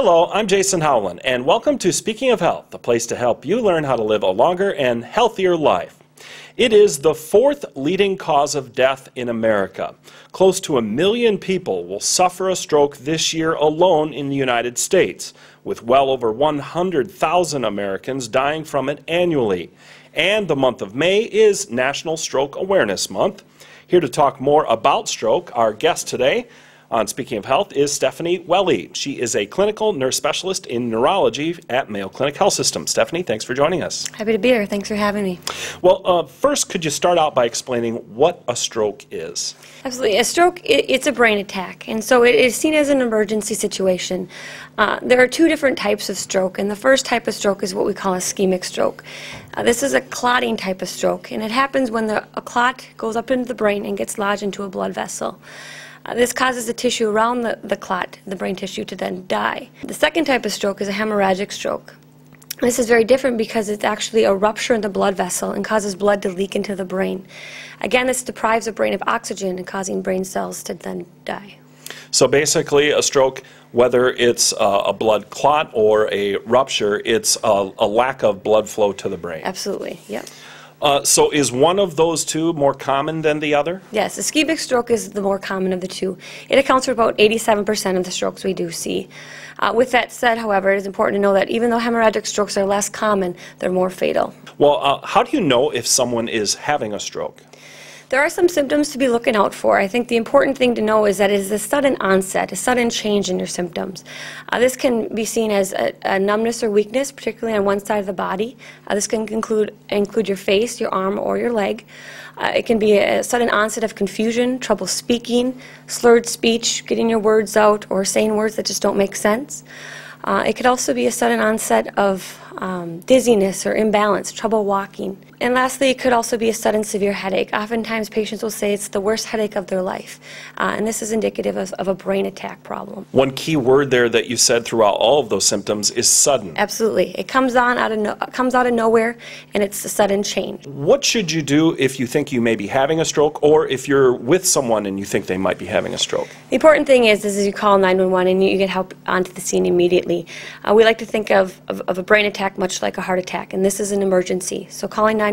Hello, I'm Jason Howland, and welcome to Speaking of Health, the place to help you learn how to live a longer and healthier life. It is the fourth leading cause of death in America. Close to 1 million people will suffer a stroke this year alone in the United States, with well over 100,000 Americans dying from it annually. And the month of May is National Stroke Awareness Month. Here to talk more about stroke, our guest today on Speaking of Health is Stephanie Welle. She is a clinical nurse specialist in neurology at Mayo Clinic Health System. Stephanie, thanks for joining us. Happy to be here. Thanks for having me. Well, first, could you start out by explaining what a stroke is? Absolutely. A stroke, it's a brain attack, and so it is seen as an emergency situation. There are two different types of stroke, and the first type of stroke is what we call ischemic stroke. This is a clotting type of stroke, and it happens when a clot goes up into the brain and gets lodged into a blood vessel. This causes the tissue around the clot, the brain tissue, to then die. The second type of stroke is a hemorrhagic stroke. This is very different because it's actually a rupture in the blood vessel and causes blood to leak into the brain. Again, this deprives the brain of oxygen and causing brain cells to then die. So basically, a stroke, whether it's a blood clot or a rupture, it's a lack of blood flow to the brain. Absolutely, yep. So is one of those two more common than the other? Yes, ischemic stroke is the more common of the two. It accounts for about 87% of the strokes we do see. With that said, however, it is important to know that even though hemorrhagic strokes are less common, they're more fatal. Well, how do you know if someone is having a stroke? There are some symptoms to be looking out for. I think the important thing to know is that it is a sudden onset, a sudden change in your symptoms. This can be seen as a numbness or weakness, particularly on one side of the body. This can include your face, your arm, or your leg. It can be a sudden onset of confusion, trouble speaking, slurred speech, getting your words out, or saying words that just don't make sense. It could also be a sudden onset of dizziness or imbalance, trouble walking. And lastly, it could also be a sudden severe headache. Oftentimes patients will say it's the worst headache of their life, and this is indicative of a brain attack problem. One key word there that you said throughout all of those symptoms is sudden. Absolutely. It comes out of nowhere, and it's a sudden change. What should you do if you think you may be having a stroke, or if you're with someone and you think they might be having a stroke? The important thing is you call 911 and you get help onto the scene immediately. We like to think of a brain attack much like a heart attack, and this is an emergency. So calling 911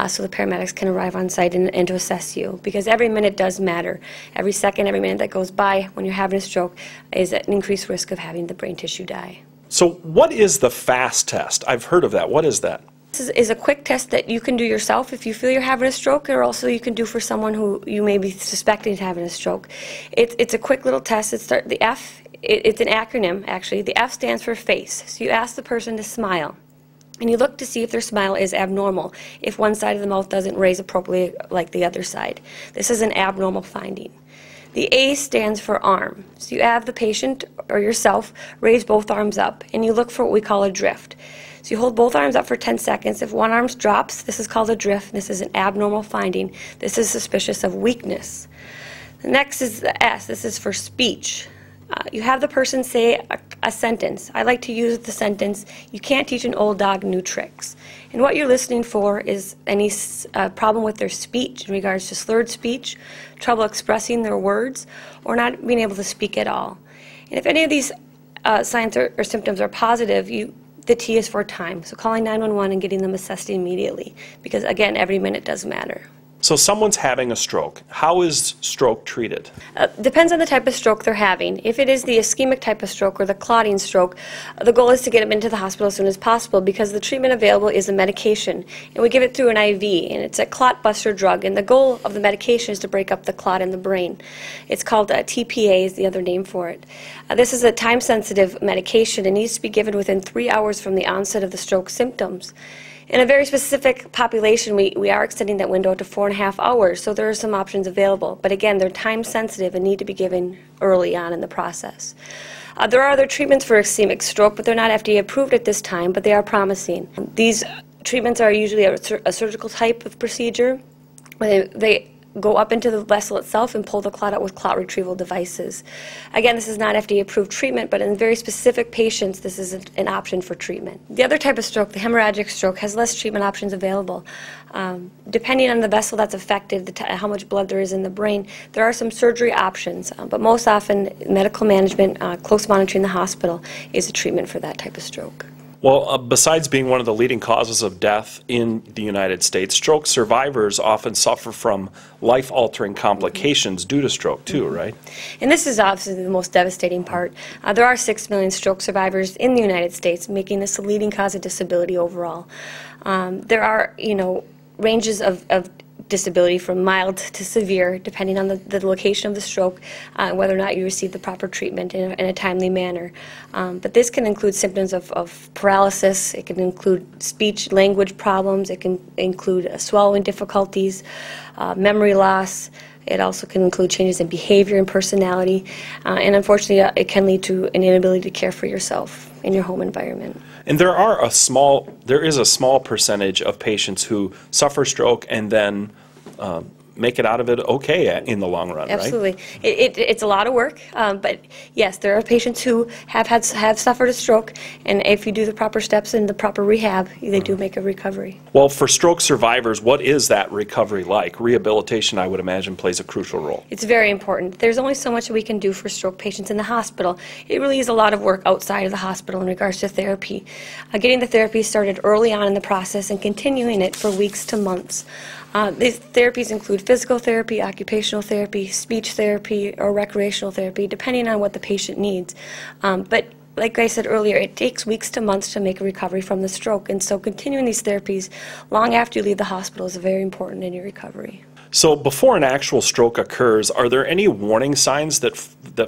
so the paramedics can arrive on site and to assess you, because every minute does matter. Every second, every minute that goes by when you're having a stroke is an increased risk of having the brain tissue die. So what is the FAST test? I've heard of that. What is that? This is a quick test that you can do yourself if you feel you're having a stroke, or also you can do for someone who you may be suspecting having a stroke. It's a quick little test. It's an acronym, actually. The F stands for face. So you ask the person to smile, and you look to see if their smile is abnormal, if one side of the mouth doesn't raise appropriately like the other side. This is an abnormal finding. The A stands for arm. So you have the patient or yourself raise both arms up, and you look for what we call a drift. So you hold both arms up for 10 seconds. If one arm drops, this is called a drift. This is an abnormal finding. This is suspicious of weakness. The next is the S. This is for speech. You have the person say a sentence. I like to use the sentence, "You can't teach an old dog new tricks." And what you're listening for is any problem with their speech in regards to slurred speech, trouble expressing their words, or not being able to speak at all. And if any of these signs or symptoms are positive, the T is for time. So calling 911 and getting them assessed immediately, because again, every minute does matter. So someone's having a stroke. How is stroke treated? Depends on the type of stroke they're having. If it is the ischemic type of stroke or the clotting stroke, the goal is to get them into the hospital as soon as possible, because the treatment available is a medication, and we give it through an IV, and it's a clot buster drug, and the goal of the medication is to break up the clot in the brain. It's called TPA is the other name for it. This is a time-sensitive medication and needs to be given within 3 hours from the onset of the stroke symptoms. In a very specific population, we are extending that window to 4.5 hours, so there are some options available. But again, they're time sensitive and need to be given early on in the process. There are other treatments for ischemic stroke, but they're not FDA approved at this time, but they are promising. These treatments are usually a surgical type of procedure. They go up into the vessel itself and pull the clot out with clot retrieval devices. Again, this is not FDA-approved treatment, but in very specific patients, this is an option for treatment. The other type of stroke, the hemorrhagic stroke, has less treatment options available. Depending on the vessel that's affected, how much blood there is in the brain, there are some surgery options, but most often medical management, close monitoring in the hospital is a treatment for that type of stroke. Well, besides being one of the leading causes of death in the United States, stroke survivors often suffer from life-altering complications due to stroke too, right? And this is obviously the most devastating part. There are 6 million stroke survivors in the United States, making this the leading cause of disability overall. There are, ranges of disability from mild to severe, depending on the location of the stroke, whether or not you receive the proper treatment in a timely manner. But this can include symptoms of paralysis, it can include speech, language problems, it can include swallowing difficulties, memory loss. It also can include changes in behavior and personality, and unfortunately it can lead to an inability to care for yourself in your home environment. And there is a small percentage of patients who suffer stroke and then make it out of it okay in the long run, Absolutely. right? It's a lot of work, but yes, there are patients who have suffered a stroke, and if you do the proper steps and the proper rehab, they do make a recovery. Well, for stroke survivors, what is that recovery like? Rehabilitation, I would imagine, plays a crucial role. It's very important. There's only so much we can do for stroke patients in the hospital. It really is a lot of work outside of the hospital in regards to therapy. Getting the therapy started early on in the process and continuing it for weeks to months. These therapies include physical therapy, occupational therapy, speech therapy, or recreational therapy, depending on what the patient needs. But like I said earlier, it takes weeks to months to make a recovery from the stroke, and so continuing these therapies long after you leave the hospital is very important in your recovery. So before an actual stroke occurs, are there any warning signs that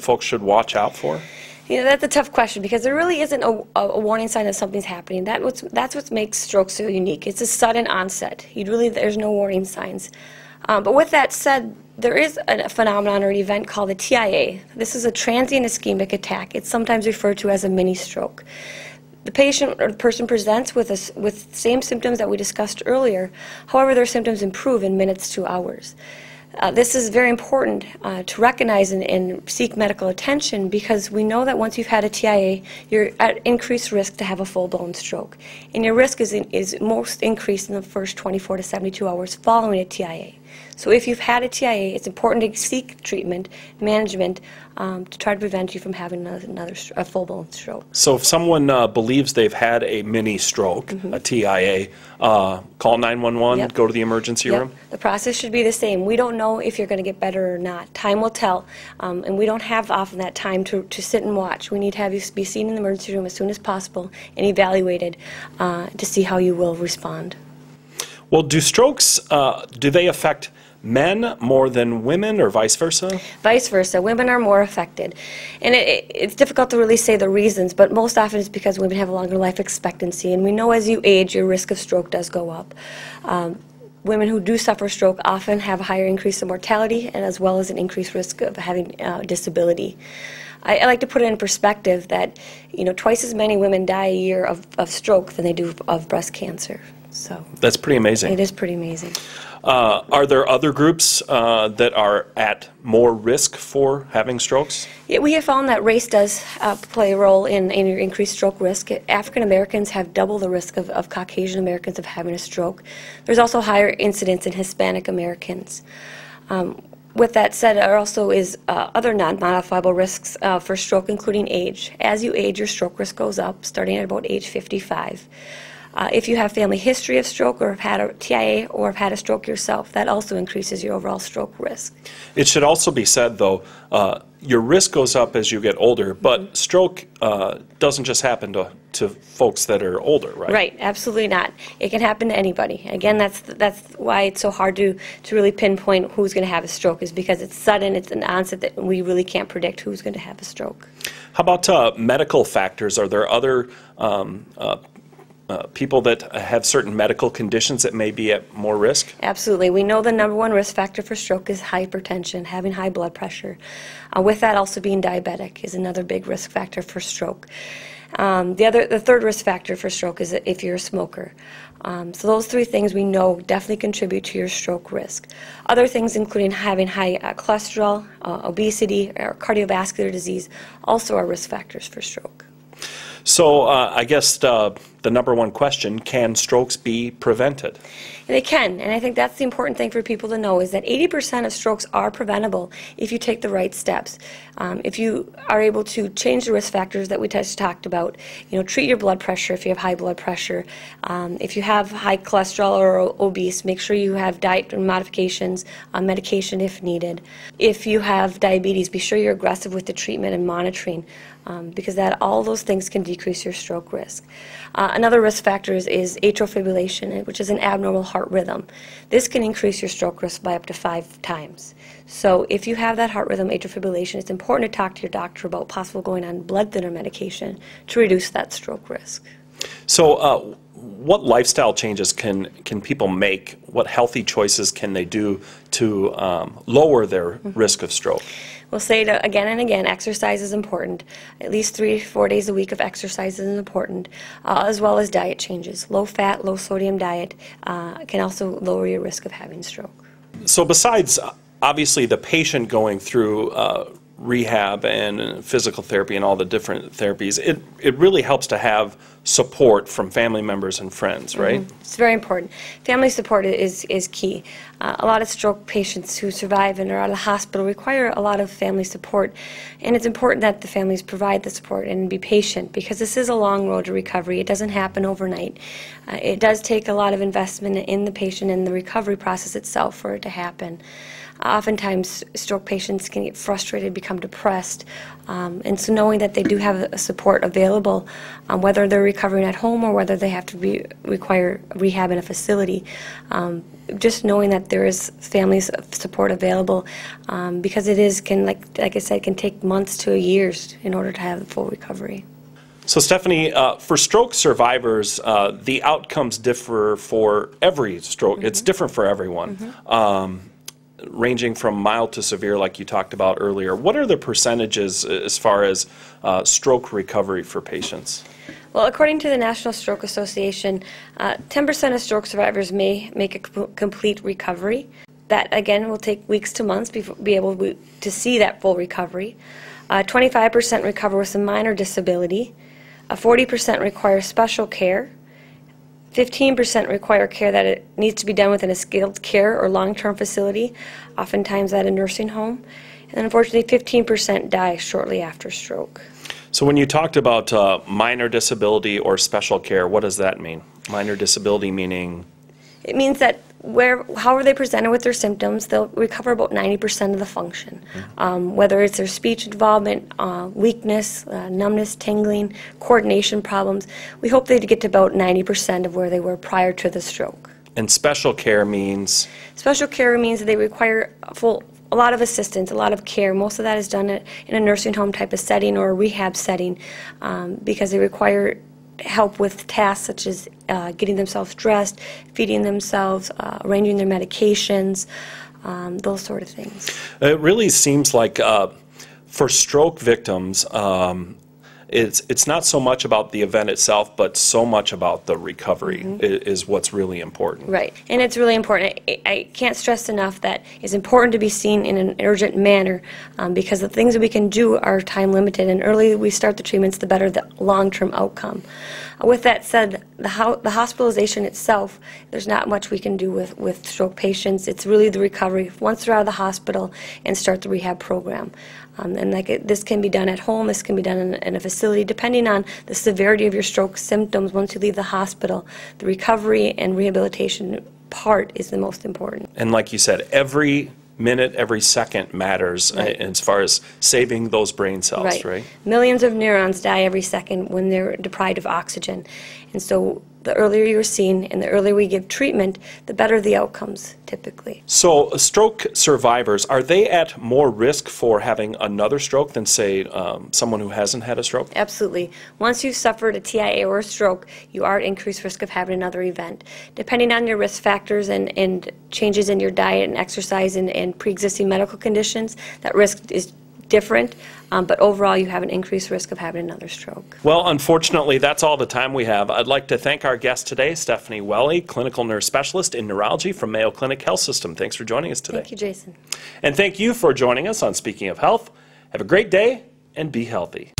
folks should watch out for? That's a tough question because there really isn't a warning sign that something's happening. That's what makes stroke so unique. It's a sudden onset. There's no warning signs. But with that said, there is a phenomenon or an event called a TIA. This is a transient ischemic attack. It's sometimes referred to as a mini stroke. The patient or the person presents with same symptoms that we discussed earlier. However, their symptoms improve in minutes to hours. This is very important to recognize and seek medical attention because we know that once you've had a TIA, you're at increased risk to have a full-blown stroke. And your risk is most increased in the first 24 to 72 hours following a TIA. So if you've had a TIA, it's important to seek treatment, management, to try to prevent you from having a full-blown stroke. So if someone believes they've had a mini stroke, a TIA, call 911, Yep. Go to the emergency room? The process should be the same. We don't know if you're going to get better or not. Time will tell, and we don't have often that time to sit and watch. We need to have you be seen in the emergency room as soon as possible and evaluated to see how you will respond. Well, do strokes, do they affect men more than women or vice versa? Vice versa. Women are more affected. And it's difficult to really say the reasons, but most often it's because women have a longer life expectancy. And we know as you age, your risk of stroke does go up. Women who do suffer stroke often have a higher increase in mortality and as well as an increased risk of having disability. I like to put it in perspective that twice as many women die a year of stroke than they do of breast cancer. So that's pretty amazing. It is pretty amazing. Are there other groups that are at more risk for having strokes? Yeah, we have found that race does play a role in your increased stroke risk. African Americans have double the risk of Caucasian Americans of having a stroke. There's also higher incidence in Hispanic Americans. With that said, there also is other non-modifiable risks for stroke, including age. As you age, your stroke risk goes up, starting at about age 55. If you have family history of stroke or have had a TIA or have had a stroke yourself, that also increases your overall stroke risk. It should also be said, though, your risk goes up as you get older, but stroke doesn't just happen to folks that are older, right? Right, absolutely not. It can happen to anybody. Again, that's why it's so hard to really pinpoint who's going to have a stroke, is because it's sudden, it's an onset that we really can't predict who's going to have a stroke. How about medical factors? Are there other people that have certain medical conditions that may be at more risk? Absolutely. We know the number one risk factor for stroke is hypertension, having high blood pressure. With that, also being diabetic is another big risk factor for stroke. The third risk factor for stroke is if you're a smoker. So those three things we know definitely contribute to your stroke risk. Other things including having high cholesterol, obesity, or cardiovascular disease also are risk factors for stroke. So I guess the number one question, can strokes be prevented? They can, and I think that's the important thing for people to know is that 80% of strokes are preventable if you take the right steps. If you are able to change the risk factors that we just talked about, treat your blood pressure if you have high blood pressure. If you have high cholesterol or obese, make sure you have diet modifications, medication if needed. If you have diabetes, be sure you're aggressive with the treatment and monitoring. Because all those things can decrease your stroke risk. Another risk factor is atrial fibrillation, which is an abnormal heart rhythm. This can increase your stroke risk by up to 5 times. So if you have that heart rhythm, atrial fibrillation, it's important to talk to your doctor about possible going on blood thinner medication to reduce that stroke risk. So what lifestyle changes can people make? What healthy choices can they do to lower their risk of stroke? We'll say it again and again, exercise is important. At least 3 to 4 days a week of exercise is important, as well as diet changes. Low-fat, low-sodium diet can also lower your risk of having stroke. So besides, obviously, the patient going through rehab and physical therapy and all the different therapies, it really helps to have support from family members and friends, right? It's very important. Family support is key. A lot of stroke patients who survive and are out of the hospital require a lot of family support, and it's important that the families provide the support and be patient because this is a long road to recovery. It doesn't happen overnight. It does take a lot of investment in the patient and the recovery process itself for it to happen. Oftentimes, stroke patients can get frustrated, become depressed, and so knowing that they do have a support available, whether they're recovering at home or whether they have to require rehab in a facility, just knowing that there is family support available, because it can, like I said, can take months to years in order to have the full recovery. So Stephanie, for stroke survivors, the outcomes differ for every stroke. It's different for everyone. Ranging from mild to severe, like you talked about earlier. What are the percentages as far as stroke recovery for patients? Well, according to the National Stroke Association, 10% of stroke survivors may make a complete recovery. That, again, will take weeks to months to be able to see that full recovery. 25% recover with a minor disability. 40% require special care. 15% require care that it needs to be done within a skilled care or long-term facility, oftentimes at a nursing home. And unfortunately, 15% die shortly after stroke. So when you talked about minor disability or special care, what does that mean? Minor disability meaning? It means that however they presented with their symptoms, they'll recover about 90% of the function. Whether it's their speech involvement, weakness, numbness, tingling, coordination problems, we hope they get to about 90% of where they were prior to the stroke. And special care means? Special care means that they require a lot of assistance, a lot of care. Most of that is done in a nursing home type of setting or a rehab setting, because they require help with tasks such as getting themselves dressed, feeding themselves, arranging their medications, those sort of things. It really seems like for stroke victims, it's not so much about the event itself, but so much about the recovery is what's really important. Right, and it's really important. I can't stress enough that it's important to be seen in an urgent manner, because the things that we can do are time limited, and earlier we start the treatments, the better the long-term outcome. With that said, the hospitalization itself, there's not much we can do with stroke patients. It's really the recovery once they're out of the hospital and start the rehab program. And this can be done at home, this can be done in a facility, depending on the severity of your stroke symptoms once you leave the hospital. The recovery and rehabilitation part is the most important. And like you said, every minute, every second matters as far as saving those brain cells, right? Millions of neurons die every second when they're deprived of oxygen. And so the earlier you're seen and the earlier we give treatment, the better the outcomes typically. So stroke survivors, are they at more risk for having another stroke than, say, someone who hasn't had a stroke? Absolutely. Once you've suffered a TIA or a stroke, you are at increased risk of having another event. Depending on your risk factors and changes in your diet and exercise and pre-existing medical conditions, that risk is different, but overall you have an increased risk of having another stroke. Well, unfortunately, that's all the time we have. I'd like to thank our guest today, Stephanie Welle, clinical nurse specialist in neurology from Mayo Clinic Health System. Thanks for joining us today. Thank you, Jason. And thank you for joining us on Speaking of Health. Have a great day and be healthy.